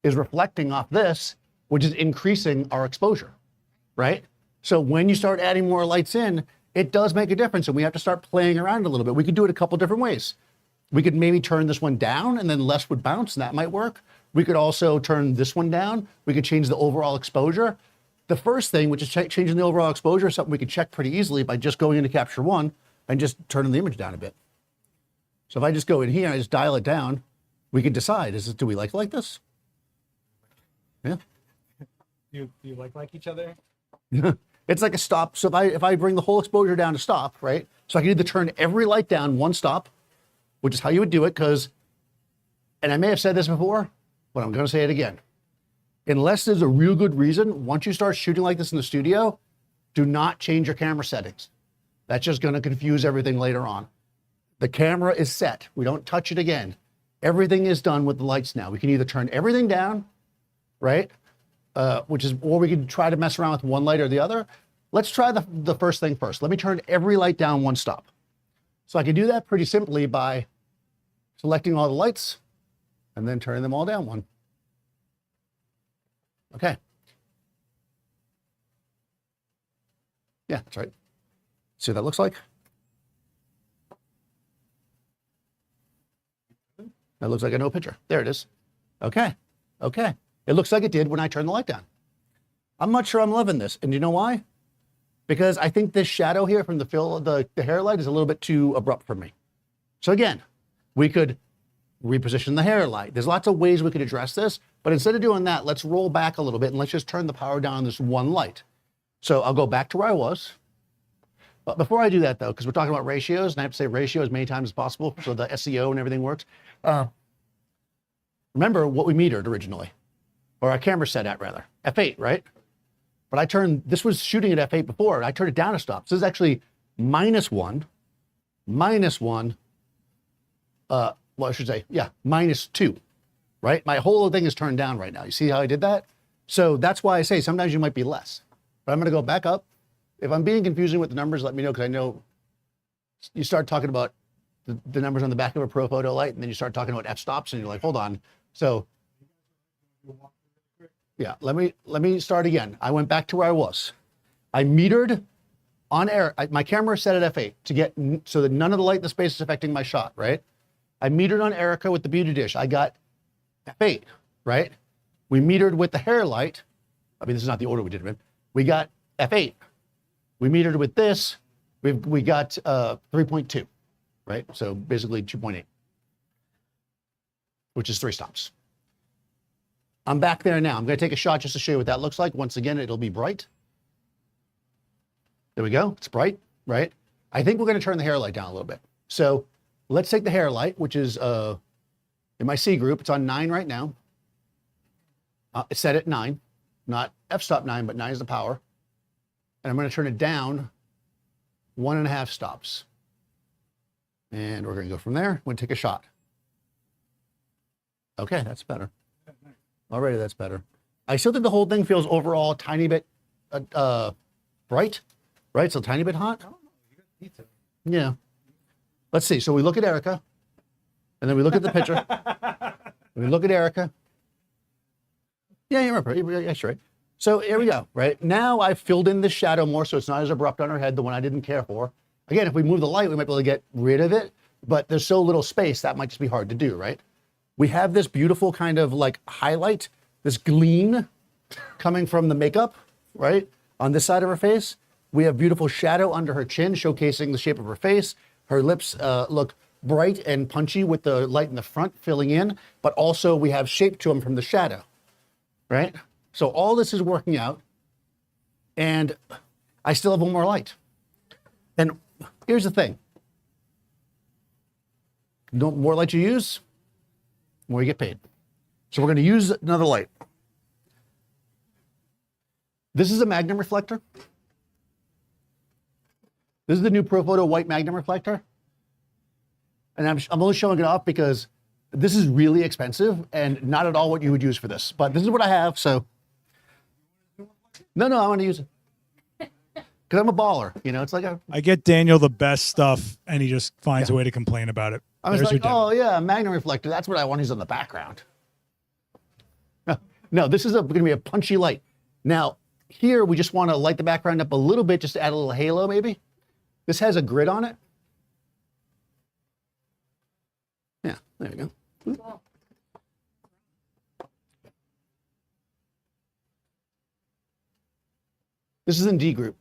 is reflecting off this, which is increasing our exposure, right? So when you start adding more lights in, it does make a difference, and we have to start playing around a little bit. We can do it a couple different ways. We could maybe turn this one down and then less would bounce, and that might work. We could also turn this one down. We could change the overall exposure. The first thing, which is changing the overall exposure, is something we could check pretty easily by just going into Capture One and just turning the image down a bit. So if I just go in here and I just dial it down, we can decide, do we like this? Yeah. You like each other? It's like a stop. So if I bring the whole exposure down to stop, right? So I can either turn every light down one stop, which is how you would do it, because, and I may have said this before, but I'm going to say it again. Unless there's a real good reason, once you start shooting like this in the studio, do not change your camera settings. That's just going to confuse everything later on. The camera is set. We don't touch it again. Everything is done with the lights now. We can either turn everything down, right? Or we could try to mess around with one light or the other. Let's try the first thing first. Let me turn every light down one stop. So I can do that pretty simply by selecting all the lights and then turning them all down one. Okay. Yeah, that's right. See what that looks like? That looks like a no picture. There it is. Okay. Okay. It looks like it did when I turned the light down. I'm not sure I'm loving this. And you know why? Because I think this shadow here from the hair light is a little bit too abrupt for me. So again, we could reposition the hair light. There's lots of ways we could address this, but instead of doing that, let's roll back a little bit and let's just turn the power down on this one light. So I'll go back to where I was. But before I do that though, because we're talking about ratios, and I have to say ratio as many times as possible so the SEO and everything works. Remember what we metered originally, or our camera set at rather, f8, right? But this was shooting at f8 before, and I turned it down a stop. So this is actually -1, well, I should say, yeah, -2, right? My whole thing is turned down right now. You see how I did that? So that's why I say sometimes you might be less. But I'm gonna go back up. If I'm being confusing with the numbers, let me know, because I know you start talking about the numbers on the back of a Profoto light, and then you start talking about f-stops, and you're like, hold on. So yeah, let me start again. I went back to where I was. I metered on air. My camera is set at f8 to get so that none of the light in the space is affecting my shot, right? I metered on Erica with the beauty dish. I got f8, right? We metered with the hair light. I mean, this is not the order we did it in. We got f8. We metered with this. We got 3.2, right? So basically 2.8, which is 3 stops. I'm back there now. I'm going to take a shot just to show you what that looks like. Once again, it'll be bright. There we go. It's bright, right? I think we're going to turn the hair light down a little bit. So let's take the hair light, which is in my C group. It's on 9 right now. It's set at 9, not f-stop 9, but 9 is the power. And I'm going to turn it down 1.5 stops. And we're going to go from there. I'm going to take a shot. Okay, that's better. Already that's better. I still think the whole thing feels overall a tiny bit bright, right? It's a tiny bit hot. Yeah. Let's see. So we look at Erica, and then we look at the picture. We look at Erica. Yeah, you remember. Yeah, sure. So here we go, right? Now I've filled in this shadow more so it's not as abrupt on her head, the one I didn't care for. Again, if we move the light, we might be able to get rid of it, but there's so little space, that might just be hard to do, right? We have this beautiful kind of like highlight, this gleam coming from the makeup, right? On this side of her face. We have beautiful shadow under her chin, showcasing the shape of her face. Her lips look bright and punchy with the light in the front filling in, but also we have shape to them from the shadow, right? So all this is working out, and I still have one more light. And here's the thing. The more light you use, the more you get paid. So we're going to use another light. This is a magnum reflector. This is the new Profoto white magnum reflector. And I'm only showing it off because this is really expensive and not at all what you would use for this. But this is what I have, so. No, I want to use it. Because I'm a baller, you know, it's like I get Daniel the best stuff, and he just finds a way to complain about it. I was There's like, your demo. oh yeah, magnum reflector, that's what I want to use on the background. No, this is going to be a punchy light. Now, here we just want to light the background up a little bit, just to add a little halo maybe. This has a grid on it. There we go. This is in D group,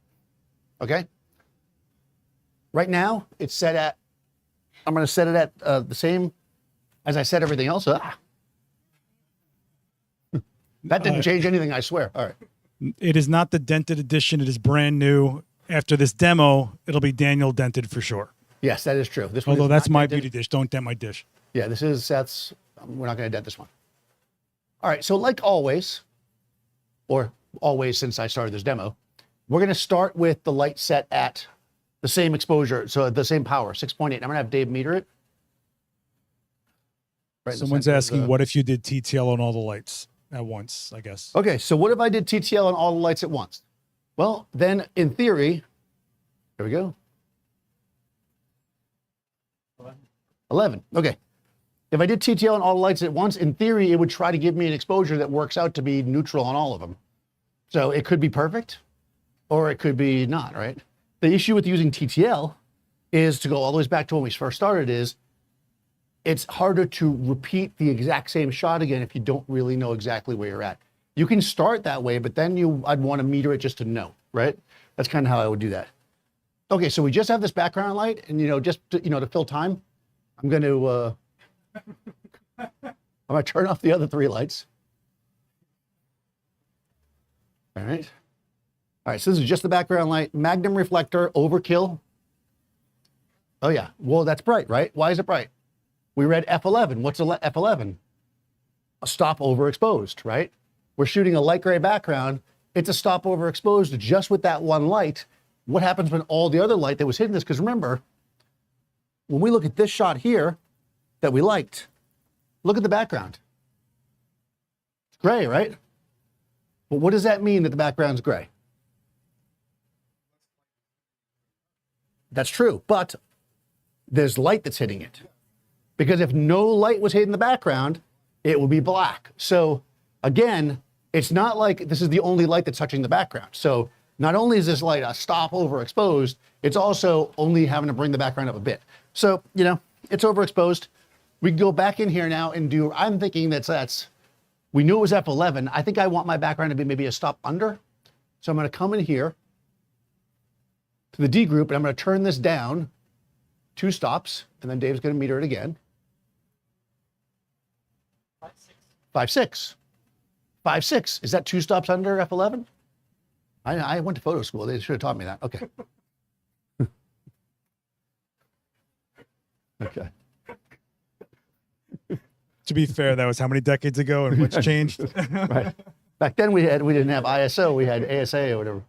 okay? Right now, it's set at, I'm gonna set it at the same as I set everything else. Ah. That didn't change anything, I swear. All right. It is not the dented edition. It is brand new. After this demo, it'll be Daniel dented for sure. Yes, that is true. This one Although is that's not my dented. beauty dish. Don't dent my dish. Yeah, this is Seth's. We're not going to dent this one. All right, so like always, or always since I started this demo, we're going to start with the light set at the same exposure, so the same power, 6.8. I'm going to have Dave meter it. Right in the Someone's center of asking, the- what if you did TTL on all the lights at once, I guess. Okay, so what if I did TTL on all the lights at once? Well, then in theory, here we go. 11. Okay. If I did TTL on all the lights at once, in theory, it would try to give me an exposure that works out to be neutral on all of them. So it could be perfect, or it could be not, right? The issue with using TTL is, to go all the way back to when we first started, is it's harder to repeat the exact same shot again if you don't really know exactly where you're at. You can start that way, but then I'd want to meter it just to know, right? That's kind of how I would do that. Okay, so we just have this background light, and just to, to fill time, I'm going to turn off the other three lights. All right. All right, so this is just the background light. Magnum reflector, overkill. Oh yeah, well that's bright, right? Why is it bright? We read F11. What's a F11? A stop overexposed, right? We're shooting a light gray background. It's a stop overexposed just with that one light. What happens when all the other light that was hitting this? Because remember, when we look at this shot here that we liked, look at the background. It's gray, right? But what does that mean that the background's gray? That's true, but there's light that's hitting it. Because if no light was hitting the background, it would be black. So again, it's not like this is the only light that's touching the background. So not only is this light a stop overexposed, it's also only having to bring the background up a bit. So, it's overexposed. We can go back in here now and do, I'm thinking that's, we knew it was F11. I think I want my background to be maybe a stop under. So I'm going to come in here to the D group, and I'm going to turn this down 2 stops, and then Dave's going to meter it again. 5.6. 5.6. Is that 2 stops under F11? I went to photo school. They should have taught me that. Okay. Okay. To be fair, that was how many decades ago and what's changed? Right. Back then we didn't have ISO. We had ASA or whatever.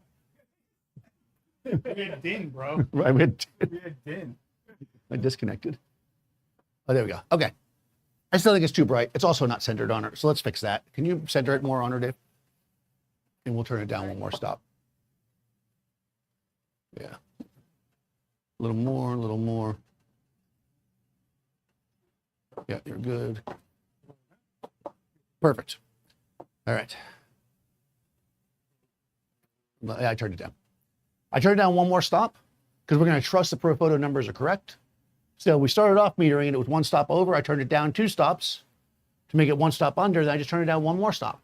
We had DIN, bro. Right. We had DIN. I disconnected. Oh, there we go. Okay. I still think it's too bright. It's also not centered on her. So let's fix that. Can you center it more on her, Dave? And we'll turn it down one more stop. Yeah. A little more, a little more. Yeah, you're good. Perfect. All right. I turned it down. I turned it down one more stop because we're going to trust the Profoto numbers are correct. So we started off metering and it was 1 stop over. I turned it down 2 stops to make it 1 stop under. Then I just turned it down 1 more stop.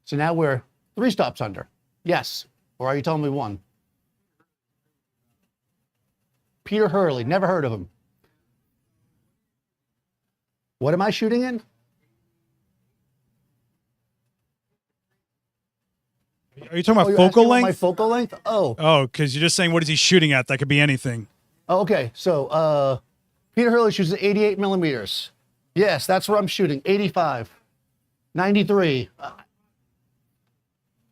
So now we're 3 stops under. Yes. Or are you telling me 1? Peter Hurley. Never heard of him. What am I shooting in? Are you talking about you're focal asking about length? my focal length? Oh. Oh, because you're just saying, what is he shooting at? That could be anything. Oh, okay. So Peter Hurley shoots at 88 millimeters. Yes, that's what I'm shooting. 85, 93.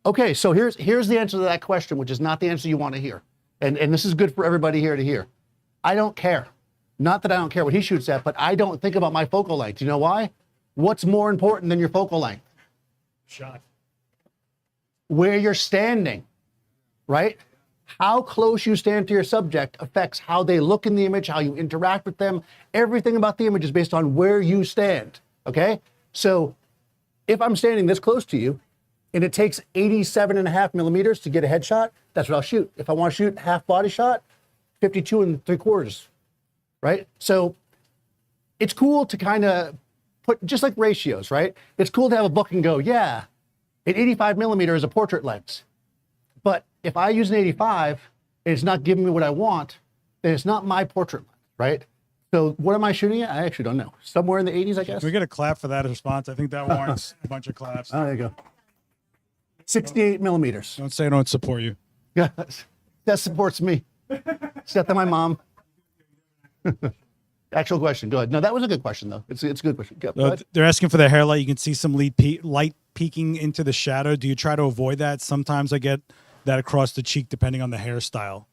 Okay, so here's the answer to that question, which is not the answer you want to hear. And this is good for everybody here to hear. I don't care. Not that I don't care what he shoots at, but I don't think about my focal length. You know why? What's more important than your focal length? Shot. Where you're standing, right? How close you stand to your subject affects how they look in the image, how you interact with them. Everything about the image is based on where you stand, okay? So if I'm standing this close to you and it takes 87.5 millimeters to get a headshot, that's what I'll shoot. If I want to shoot half body shot, 52 3/4, right? So it's cool to kind of put, just like ratios, right? It's cool to have a book and go, yeah, an 85 millimeter is a portrait lens. But if I use an 85 and it's not giving me what I want, then it's not my portrait lens, right? So what am I shooting at? I actually don't know. Somewhere in the 80s, I guess. Can we get a clap for that response? I think that warrants a bunch of claps. Oh, there you go. 68 millimeters. Don't say I don't support you. That supports me. Except that my mom. Actual question. Go ahead. No, that was a good question, though. It's a good question. Go ahead. They're asking for the hairlight. You can see some light peeking into the shadow. Do you try to avoid that? Sometimes I get that across the cheek, depending on the hairstyle.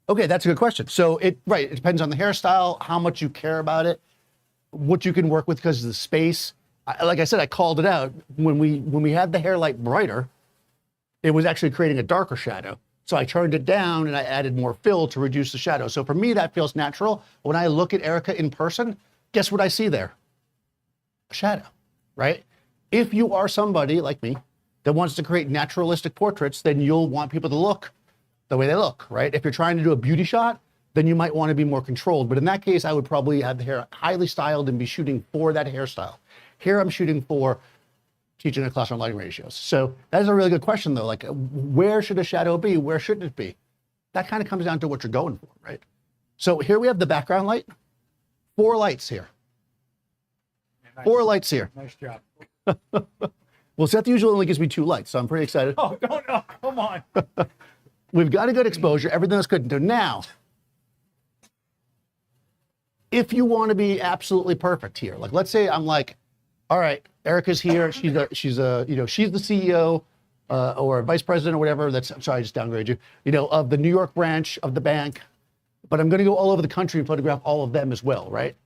Okay, that's a good question. So it depends on the hairstyle, how much you care about it, what you can work with because of the space. Like I said, I called it out when we had the hair light brighter, it was actually creating a darker shadow. So I turned it down and I added more fill to reduce the shadow. So for me, that feels natural. When I look at Erica in person, guess what I see there? A shadow, right? If you are somebody like me that wants to create naturalistic portraits, then you'll want people to look the way they look, right? If you're trying to do a beauty shot, then you might want to be more controlled. But in that case, I would probably have the hair highly styled and be shooting for that hairstyle. Here I'm shooting for teaching a class on lighting ratios. So that is a really good question though. Like, where should a shadow be? Where shouldn't it be? That kind of comes down to what you're going for, right? So here we have the background light. 4 lights here. 4 lights here. Nice job. Well, Seth usually only gives me 2 lights, so I'm pretty excited. Oh, no, come on. We've got a good exposure. Everything looks good. Now, if you want to be absolutely perfect here, like let's say I'm like, all right, Erica's here. She's the CEO or vice president or whatever. I'm sorry, I just downgraded you. Of the New York branch of the bank. But I'm going to go all over the country and photograph all of them as well, right?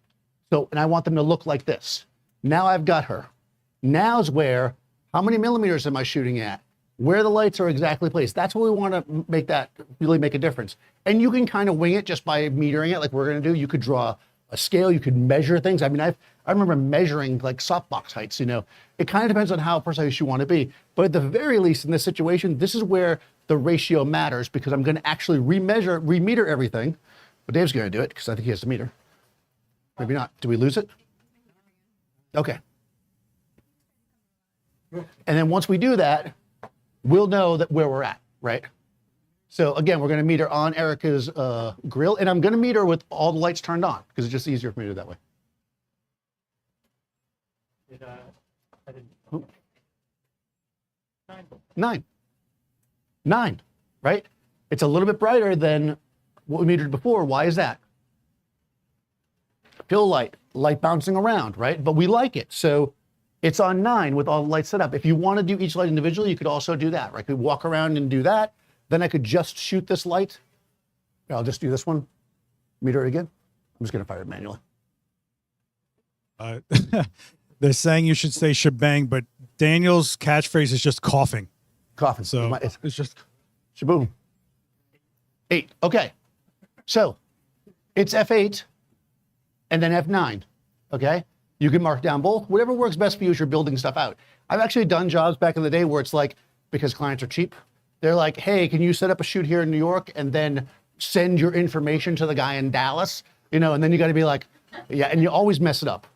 So, and I want them to look like this. Now I've got her. Now's where, how many millimeters am I shooting at? Where the lights are exactly placed. That's what we want to make that really make a difference. And you can kind of wing it just by metering it like we're going to do. You could draw a scale, you could measure things. I mean, I remember measuring like softbox heights, It kind of depends on how precise you want to be. But at the very least in this situation, this is where the ratio matters because I'm going to actually remeter everything. But Dave's going to do it because I think he has the meter. Maybe not. Do we lose it? Okay. And then once we do that, we'll know that where we're at, right? So again, we're going to meter on Erica's grill, and I'm going to meter with all the lights turned on because it's just easier for me to do it that way. I didn't. 9. 9, right? It's a little bit brighter than what we metered before. Why is that? Fill light bouncing around, right? But we like it. So it's on 9 with all the lights set up. If you want to do each light individually, you could also do that, right? You could walk around and do that. Then I could just shoot this light. I'll just do this one, meter it again. I'm just going to fire it manually. They're saying you should say shebang, but Daniel's catchphrase is just coughing. Coughing. So it's just shaboom. 8. Okay. So it's F8 and then F9. Okay. You can mark down both. Whatever works best for you as you're building stuff out. I've actually done jobs back in the day where it's like, because clients are cheap, they're like, hey, can you set up a shoot here in New York and then send your information to the guy in Dallas? And then you got to be like, yeah, and you always mess it up.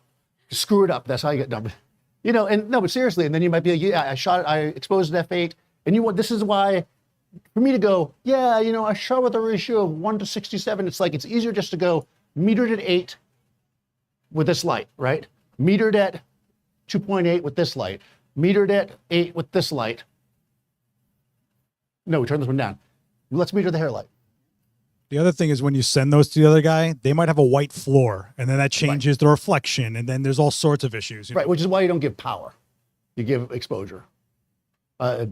Screw it up. That's how you get done. And no, but seriously, and then you might be like, yeah, I exposed an F8. And this is why, for me to go, yeah, I shot with a ratio of 1:67. It's like, it's easier just to go metered at 8 with this light, right? Metered at 2.8 with this light. Metered at 8 with this light. No, we turn this one down. Let's meter the hair light. the other thing is when you send those to the other guy, they might have a white floor, and then that changes the reflection, and then there's all sorts of issues. Right, which is why you don't give power. You give exposure. Yeah,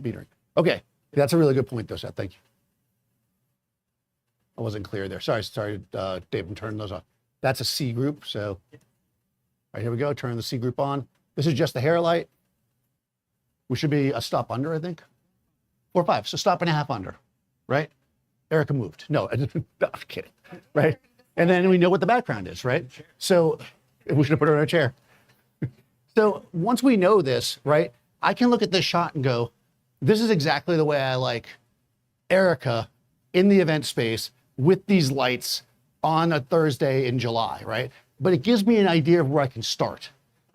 metering. Okay, that's a really good point, though, Seth. Thank you. I wasn't clear there. Sorry, Dave, I'm turning those off. That's a C group, so. All right, here we go, turn the C group on. This is just the hair light. We should be a stop under, I think. 4 or 5, so stop and a half under, right? Erica moved. No, no, I'm kidding, right? And then we know what the background is, right? So we should have put her in a chair. So once we know this, right, I can look at this shot and go, this is exactly the way I like Erica in the event space with these lights on a Thursday in July, right? But it gives me an idea of where I can start.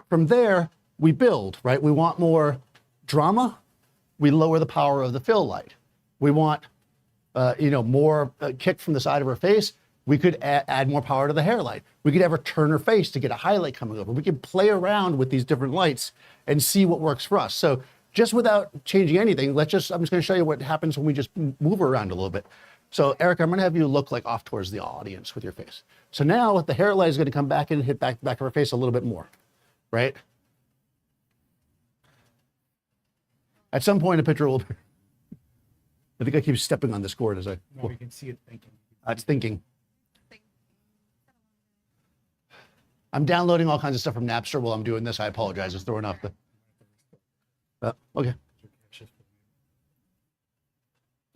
From there, we build, right? We want more drama. We lower the power of the fill light. We want, more kick from the side of her face. We could add more power to the hair light. We could have her turn her face to get a highlight coming over. We can play around with these different lights and see what works for us. So just without changing anything, I'm just going to show you what happens when we just move her around a little bit. So Eric, I'm going to have you look like off towards the audience with your face. So now the hair light is going to come back in and hit back of her face a little bit more, right? At some point, the picture will. I think I keep stepping on this cord as I. No, you can see it thinking. It's thinking. I'm downloading all kinds of stuff from Napster while I'm doing this. I apologize. It's throwing off the. Okay.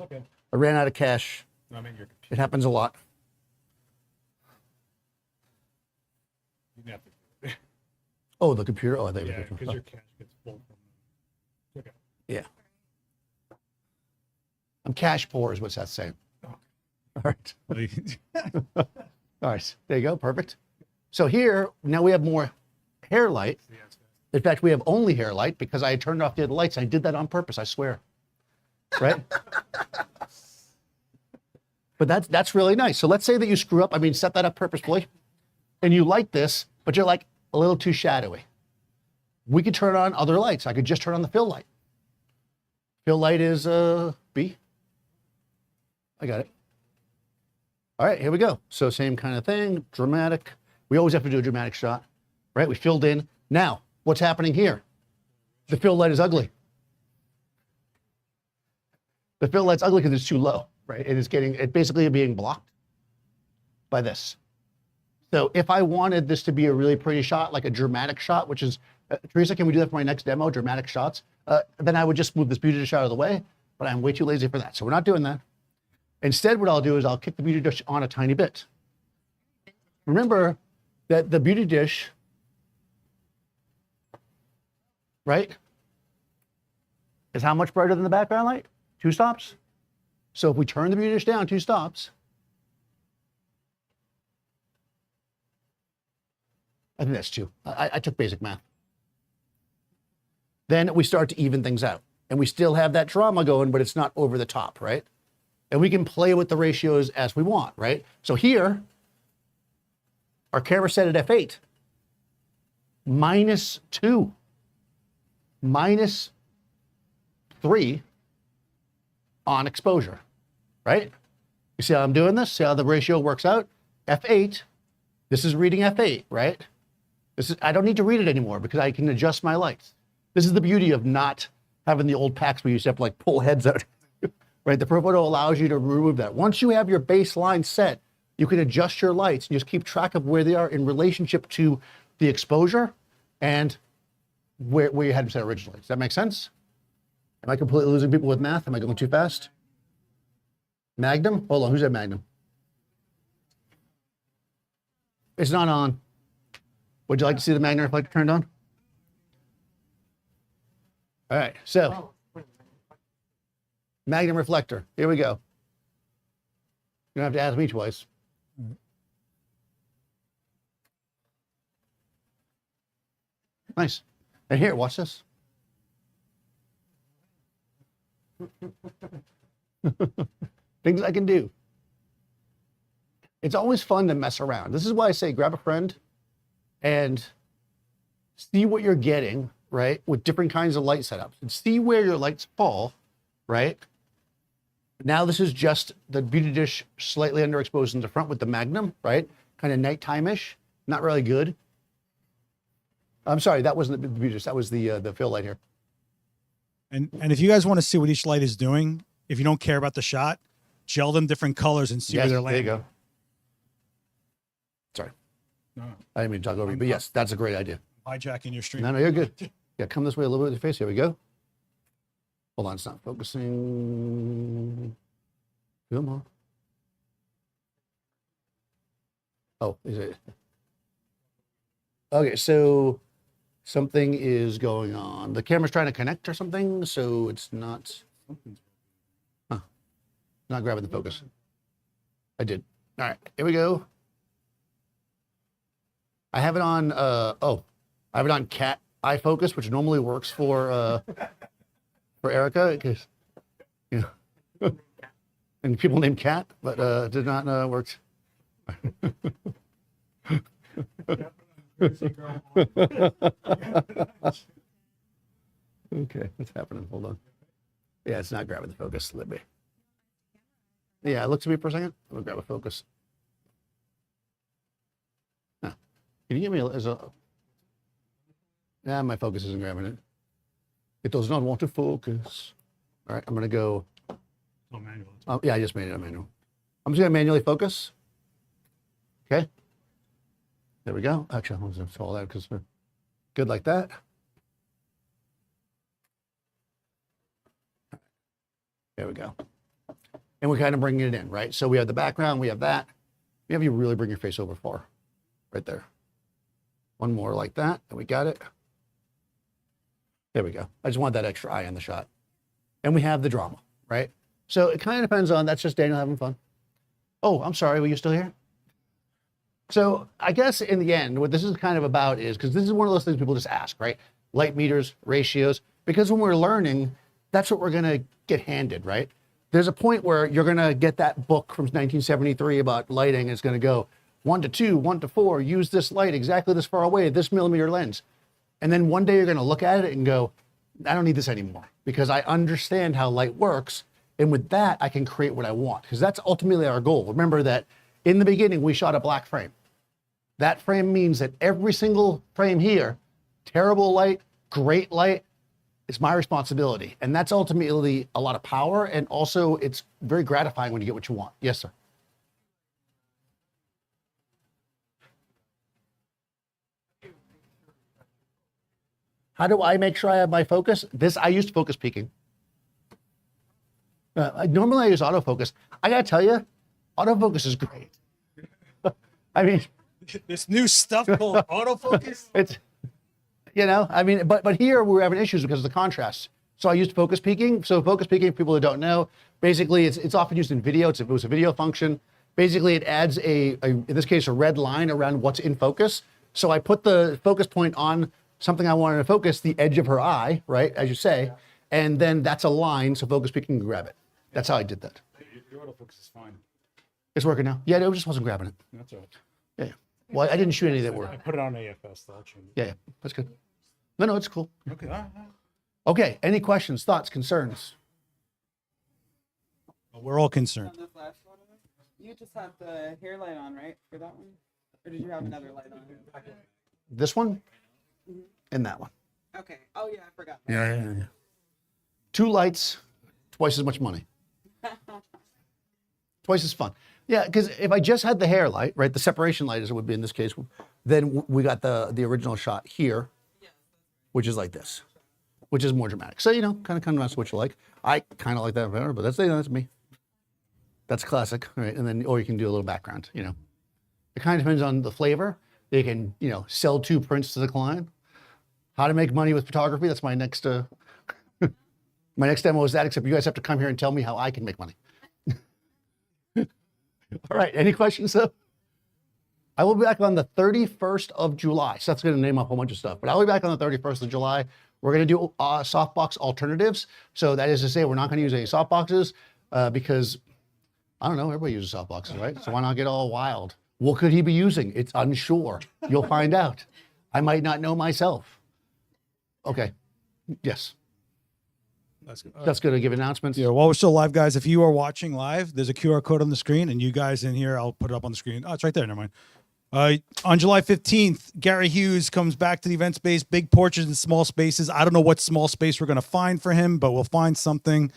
Okay. I ran out of cache. No, I mean your computer. It happens a lot. You have to do it. Oh, the computer. Oh, I think. Yeah, because your cache gets full from. Okay. Yeah. I'm cache poor, is what's that saying. Okay. All right. All right. There you go. Perfect. So here, now we have more hair light. In fact, we have only hair light because I turned off the other lights. I did that on purpose, I swear. Right? But that's really nice. So let's say that you screw up, set that up purposefully, and you like this, but you're like a little too shadowy. We could turn on other lights. I could just turn on the fill light. Fill light is B. I got it. All right, here we go. So same kind of thing, dramatic. We always have to do a dramatic shot, right? We filled in. Now, what's happening here? The fill light is ugly. The fill light's ugly because it's too low, right? It's basically being blocked by this. So if I wanted this to be a really pretty shot, like a dramatic shot, which is, Teresa, can we do that for my next demo, dramatic shots? Then I would just move this beauty dish out of the way, but I'm way too lazy for that. So we're not doing that. Instead, what I'll do is I'll kick the beauty dish on a tiny bit. Remember that the beauty dish, right, is how much brighter than the background light? 2 stops. So if we turn the beauty dish down 2 stops, I think that's 2. I took basic math. Then we start to even things out. And we still have that drama going, but it's not over the top, right? And we can play with the ratios as we want, right? So here, our camera set at f8, -2, -3 on exposure, right? You see how I'm doing this? See how the ratio works out? f8, this is reading f8, right? I don't need to read it anymore because I can adjust my lights. This is the beauty of not having the old packs where you used to have to like pull heads out, right? The Profoto allows you to remove that. Once you have your baseline set, you can adjust your lights and just keep track of where they are in relationship to the exposure and where you had them set originally. Does that make sense? Am I completely losing people with math? Am I going too fast? Magnum? Hold on, who's that Magnum? It's not on. Would you like to see the Magnum reflector turned on? All right, so Magnum reflector, here we go. You don't have to ask me twice. Nice. And here, watch this. Things I can do. It's always fun to mess around. This is why I say grab a friend and see what you're getting, right, with different kinds of light setups and see where your lights fall, right? Now this is just the beauty dish slightly underexposed in the front with the Magnum, right? Kind of nighttime-ish, not really good. I'm sorry, that wasn't the beauty dish, that was the fill light here. And if you guys want to see what each light is doing, if you don't care about the shot, gel them different colors and see where they're landing. There you go. Sorry. No. I didn't mean to talk over you, but yes, that's a great idea. Hijacking your stream. No, you're good. Yeah, come this way a little bit with your face. Here we go. Hold on, it's not focusing. Come on. Oh, is it? Okay, so something is going on. The camera's trying to connect or something, so it's not. Huh. Not grabbing the focus. I did. All right, here we go. I have it on, I have it on cat eye focus, which normally works for Erica, because, you know, and people named Cat, but it did not work. Okay, what's happening? Hold on. Yeah, it's not grabbing the focus. Let me. Yeah, look to me for a second. I'm gonna grab a focus. Huh. Can you give me a? Yeah, my focus isn't grabbing it. It does not want to focus. All right, I'm gonna go. Oh, manual. Yeah, I just made it a manual. I'm just gonna manually focus. Okay. There we go. Actually, I'm gonna follow that because we're good like that. There we go. And we're kind of bringing it in, right? So we have the background, we have that. We have you really bring your face over far, right there. One more like that, and we got it. There we go. I just want that extra eye on the shot. And we have the drama, right? So it kind of depends on, that's just Daniel having fun. Oh, I'm sorry, were you still here? So I guess in the end, what this is kind of about is, because this is one of those things people just ask, right? Light meters, ratios, because when we're learning, that's what we're gonna get handed, right? There's a point where you're gonna get that book from 1973 about lighting. It's gonna go 1 to 2, 1 to 4, use this light exactly this far away, this millimeter lens. And then one day you're gonna look at it and go, I don't need this anymore because I understand how light works. And with that, I can create what I want, because that's ultimately our goal. Remember that in the beginning, we shot a black frame. That frame means that every single frame here, terrible light, great light, it's my responsibility. And that's ultimately a lot of power. And also it's very gratifying when you get what you want. Yes, sir. How do I make sure I have my focus? I used focus peaking. Normally I use autofocus. I gotta tell you, autofocus is great. I mean, This new stuff called autofocus. it's, you know, I mean, but here we're having issues because of the contrast. So I used focus peaking. So focus peaking, for people who don't know, basically it's often used in video. It was a video function. Basically it adds in this case, a red line around what's in focus. So I put the focus point on something I wanted to focus, the edge of her eye, right, as you say, and then that's a line, so focus peaking can grab it. That's how I did that. Your autofocus is fine. It's working now. Yeah, it just wasn't grabbing it. That's all right. Yeah, yeah. Well, I didn't shoot any that were. I put it on AFS, though. I'll change it. Yeah, yeah, that's good. No, it's cool. Okay. All right. Okay, any questions, thoughts, concerns? We're all concerned. On this last photo, you just had the hair light on, right, for that one? Or did you have another light on? This one and that one. Okay. Oh, yeah, I forgot. that. Yeah. 2 lights, twice as much money. Twice as fun. Yeah, because if I just had the hair light, right, the separation light as it would be in this case, then we got the original shot here, which is like this, which is more dramatic. So, you know, kind of what you like. I kind of like that better, but that's me. That's classic, right? And then, or you can do a little background, you know. It kind of depends on the flavor. They can, you know, sell 2 prints to the client. How to make money with photography, that's my next, my next demo is that, except you guys have to come here and tell me how I can make money. All right, any questions though? I will be back on the 31st of July. So that's gonna name up a whole bunch of stuff, but I'll be back on the 31st of July. We're gonna do softbox alternatives. So that is to say, we're not gonna use any softboxes because, I don't know, everybody uses softboxes, right? So why not get all wild? What could he be using? It's unsure. You'll find out. I might not know myself. Okay, yes. That's good. That's good to give announcements. Yeah, while we're still live, guys, if you are watching live, there's a QR code on the screen, and you guys in here, I'll put it up on the screen. Oh, it's right there. Never mind. On July 15th, Gary Hughes comes back to the event space, big portraits in small spaces. I don't know what small space we're going to find for him, but we'll find something.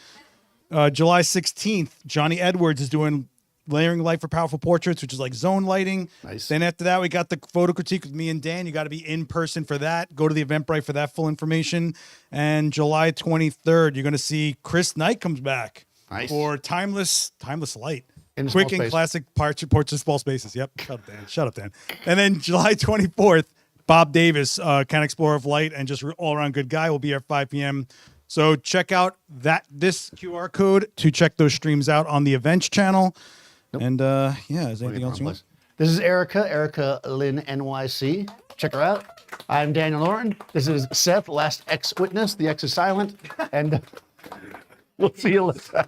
July 16th, Johnny Edwards is doing layering light for powerful portraits, which is like zone lighting. Nice. Then after that, we got the photo critique with me and Dan. You got to be in person for that. Go to the Eventbrite for that full information. And July 23rd, you're going to see Chris Knight comes back for timeless light. In Quick small and space. classic portraits in small spaces. Yep. Shut up, Dan. And then July 24th, Bob Davis, Can Explorer of Light and just all around good guy, will be here at 5 p.m. So check out this QR code to check those streams out on the events channel. Nope. And yeah, is there anything else you want? This is Erica Lynn NYC. Check her out. I'm Daniel Norton. This is Seth, last ex-witness. The X is silent. And we'll see you later. All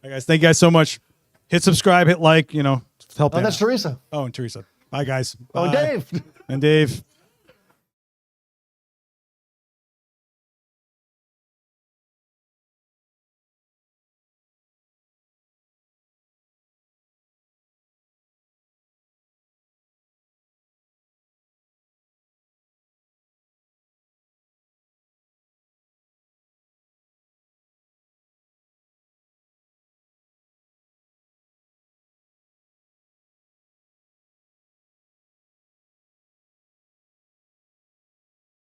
right, guys. Thank you guys so much. Hit subscribe, hit like, help. Oh, Anna. that's Teresa. Oh, and Teresa. Bye, guys. Oh, Bye. Dave. And Dave.